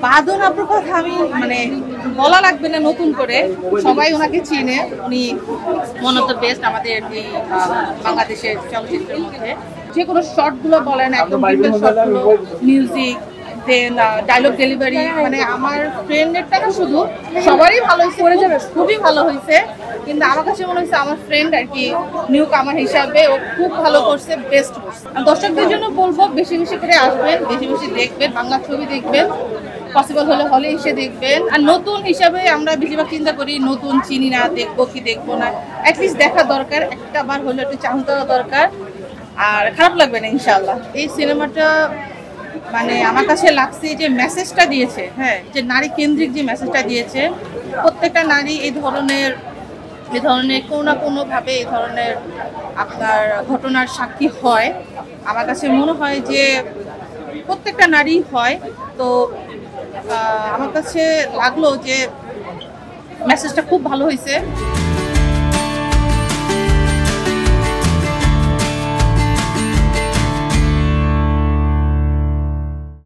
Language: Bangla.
বাঁধন আপুর কথা আমি মানে বলা লাগবে না নতুন করে, সবাই ওনাকে চিনে। উনি ওয়ান অফ দ্য বেস্ট আমাদের এই বাংলাদেশের চলচ্চিত্রের মধ্যে। যে কোনো শর্টগুলো বলেন, একদম ডিটেল শর্টগুলো, মিউজিক, দেন ডায়লগ ডেলিভারি, মানে আমার ফ্রেন্ডেরটা না শুধু সবারই ভালো হয়েছে, করে যাবে, খুবই ভালো হয়েছে। কিন্তু আমার কাছে মনে হচ্ছে আমার ফ্রেন্ড আর কি নিউ কামার হিসাবে ও খুব ভালো করছে, বেস্ট করছে। দর্শকদের জন্য বলবো বেশি বেশি করে আসবেন, বেশি বেশি দেখবেন, বাংলা ছবি দেখবেন, পসিবল হলে হলে এসে দেখবেন। আর নতুন হিসাবে আমরা বেশিরভাগ চিন্তা করি নতুন চিনি না, দেখবো কি দেখবো না, অ্যাটলিস্ট দেখা দরকার, একটা বার হলে একটু চান্স দেওয়া দরকার, আর খারাপ লাগবে না ইনশাআল্লাহ। এই সিনেমাটা মানে আমার কাছে লাগছে যে মেসেজটা দিয়েছে, হ্যাঁ, যে নারী কেন্দ্রিক যে মেসেজটা দিয়েছে, প্রত্যেকটা নারী এই ধরনের কোনো না কোনোভাবে এই ধরনের আপনার ঘটনার সাক্ষী হয়। আমার কাছে মনে হয় যে প্রত্যেকটা নারী হয়। তো আমার কাছে লাগলো যে মেসেজটা খুব ভালো হয়েছে।